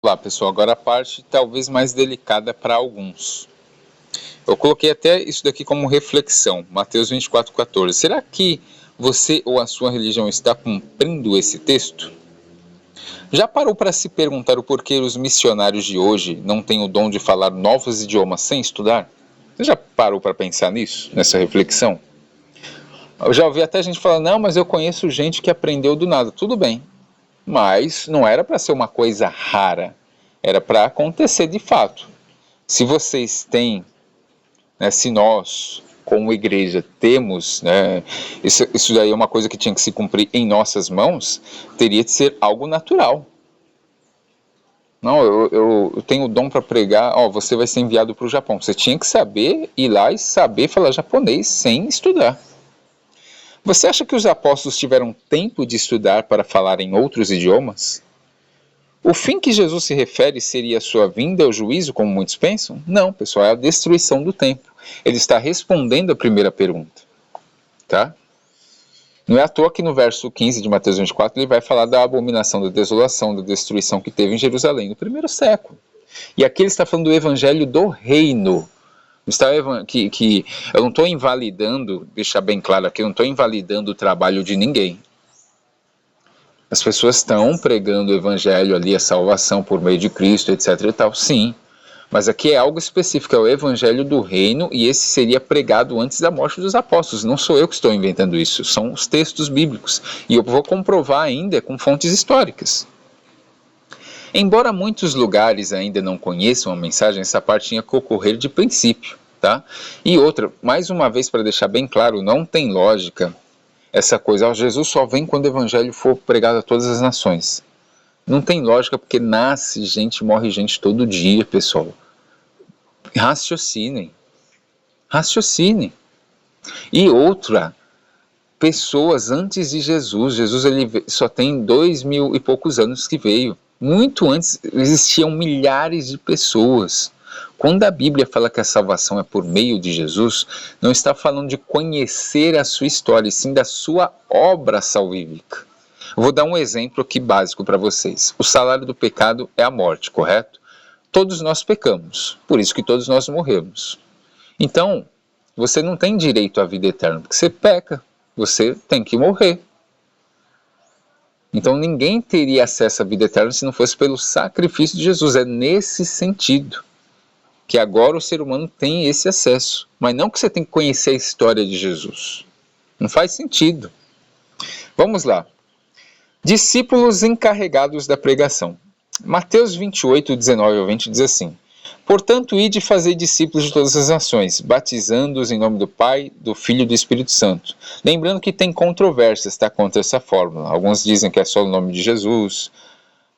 Lá, pessoal, agora a parte talvez mais delicada para alguns. Eu coloquei até isso daqui como reflexão, Mateus 24:14. Será que você ou a sua religião está cumprindo esse texto? Já parou para se perguntar o porquê os missionários de hoje não têm o dom de falar novos idiomas sem estudar? Você já parou para pensar nisso, nessa reflexão? Eu já ouvi até gente falar, não, mas eu conheço gente que aprendeu do nada. Tudo bem, mas não era para ser uma coisa rara, era para acontecer de fato. Se vocês têm, né, se nós, como igreja, temos, né, isso daí é uma coisa que tinha que se cumprir em nossas mãos, teria de ser algo natural. Não, eu tenho o dom para pregar, você vai ser enviado para o Japão. Você tinha que saber ir lá e saber falar japonês sem estudar. Você acha que os apóstolos tiveram tempo de estudar para falar em outros idiomas? O fim que Jesus se refere seria a sua vinda ao juízo, como muitos pensam? Não, pessoal, é a destruição do templo. Ele está respondendo a primeira pergunta. Tá? Não é à toa que no verso 15 de Mateus 24 ele vai falar da abominação, da desolação, da destruição que teve em Jerusalém no primeiro século. E aqui ele está falando do evangelho do reino. Que eu não estou invalidando, deixar bem claro aqui, eu não estou invalidando o trabalho de ninguém. As pessoas estão pregando o evangelho ali, a salvação por meio de Cristo, etc e tal, sim. Mas aqui é algo específico, é o evangelho do reino, e esse seria pregado antes da morte dos apóstolos. Não sou eu que estou inventando isso, são os textos bíblicos. E eu vou comprovar ainda com fontes históricas. Embora muitos lugares ainda não conheçam a mensagem, essa parte tinha que ocorrer de princípio, tá? E outra, mais uma vez para deixar bem claro, não tem lógica essa coisa, Jesus só vem quando o evangelho for pregado a todas as nações. Não tem lógica porque nasce gente, morre gente todo dia, pessoal. Raciocinem. Raciocinem. E outra, pessoas antes de Jesus, ele só tem 2000 e poucos anos que veio. Muito antes existiam milhares de pessoas. Quando a Bíblia fala que a salvação é por meio de Jesus, não está falando de conhecer a sua história, e sim da sua obra salvífica. Eu vou dar um exemplo aqui básico para vocês. O salário do pecado é a morte, correto? Todos nós pecamos, por isso que todos nós morremos. Então, você não tem direito à vida eterna, porque você peca, você tem que morrer. Então ninguém teria acesso à vida eterna se não fosse pelo sacrifício de Jesus. É nesse sentido que agora o ser humano tem esse acesso. Mas não que você tem que conhecer a história de Jesus. Não faz sentido. Vamos lá. Discípulos encarregados da pregação. Mateus 28, 19 ao 20 diz assim: Portanto, ide e fazei discípulos de todas as nações, batizando-os em nome do Pai, do Filho e do Espírito Santo. Lembrando que tem controvérsias, tá, contra essa fórmula. Alguns dizem que é só o nome de Jesus,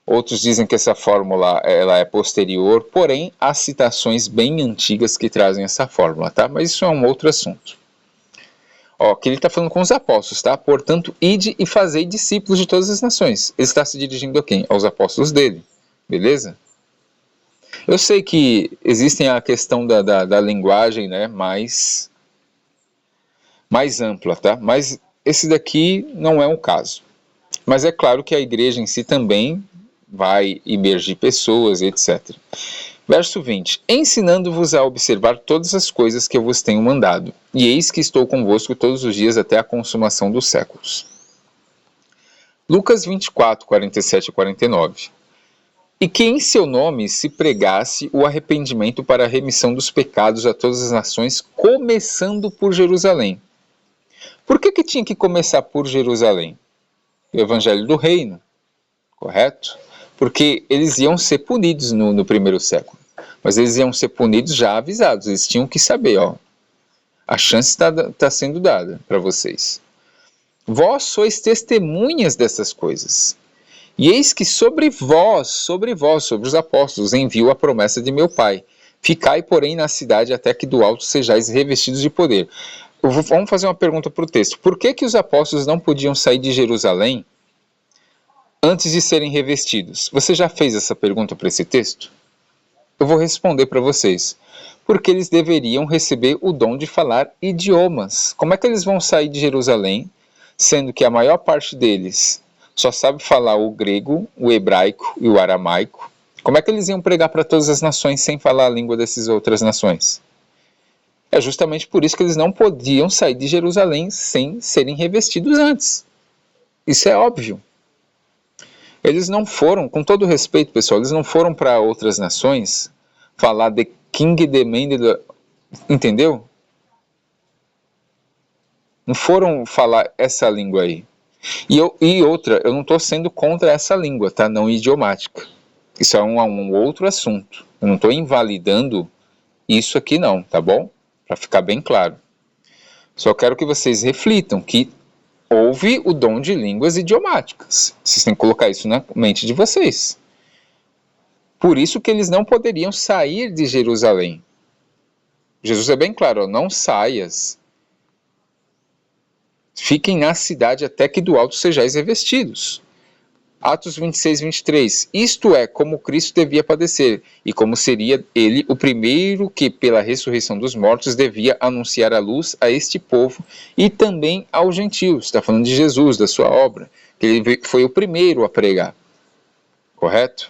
outros dizem que essa fórmula ela é posterior, porém há citações bem antigas que trazem essa fórmula, tá? Mas isso é um outro assunto. Aqui ele está falando com os apóstolos, tá? Portanto, ide e fazei discípulos de todas as nações. Ele está se dirigindo a quem? Aos apóstolos dele, beleza? Eu sei que existem a questão da linguagem, né, mais ampla, tá? Mas esse daqui não é um caso. Mas é claro que a igreja em si também vai imergir pessoas, etc. Verso 20. Ensinando-vos a observar todas as coisas que eu vos tenho mandado, e eis que estou convosco todos os dias até a consumação dos séculos. Lucas 24, 47 e 49. E que em seu nome se pregasse o arrependimento para a remissão dos pecados a todas as nações, começando por Jerusalém. Por que tinha que começar por Jerusalém? O evangelho do reino, correto? Porque eles iam ser punidos no primeiro século. Mas eles iam ser punidos já avisados, eles tinham que saber, a chance está sendo dada para vocês. Vós sois testemunhas dessas coisas. E eis que sobre vós, sobre os apóstolos, envio a promessa de meu Pai. Ficai, porém, na cidade até que do alto sejais revestidos de poder. Vamos fazer uma pergunta para o texto. Por que os apóstolos não podiam sair de Jerusalém antes de serem revestidos? Você já fez essa pergunta para esse texto? Eu vou responder para vocês. Porque eles deveriam receber o dom de falar idiomas. Como é que eles vão sair de Jerusalém, sendo que a maior parte deles só sabe falar o grego, o hebraico e o aramaico, Como é que eles iam pregar para todas as nações sem falar a língua dessas outras nações? É justamente por isso que eles não podiam sair de Jerusalém sem serem revestidos antes. Isso é óbvio. Eles não foram, com todo respeito, pessoal, eles não foram para outras nações falar de King de Mendel, entendeu? Não foram falar essa língua aí. E outra, eu não estou sendo contra essa língua, tá? Não idiomática. Isso é um outro assunto. Eu não estou invalidando isso aqui não, tá bom? Para ficar bem claro. Só quero que vocês reflitam que houve o dom de línguas idiomáticas. Vocês têm que colocar isso na mente de vocês. Por isso que eles não poderiam sair de Jerusalém. Jesus é bem claro, não saias. Fiquem na cidade até que do alto sejais revestidos. Atos 26, 23. Isto é, como Cristo devia padecer, e como seria ele o primeiro que, pela ressurreição dos mortos, devia anunciar a luz a este povo e também aos gentios. Está falando de Jesus, da sua obra, que ele foi o primeiro a pregar. Correto?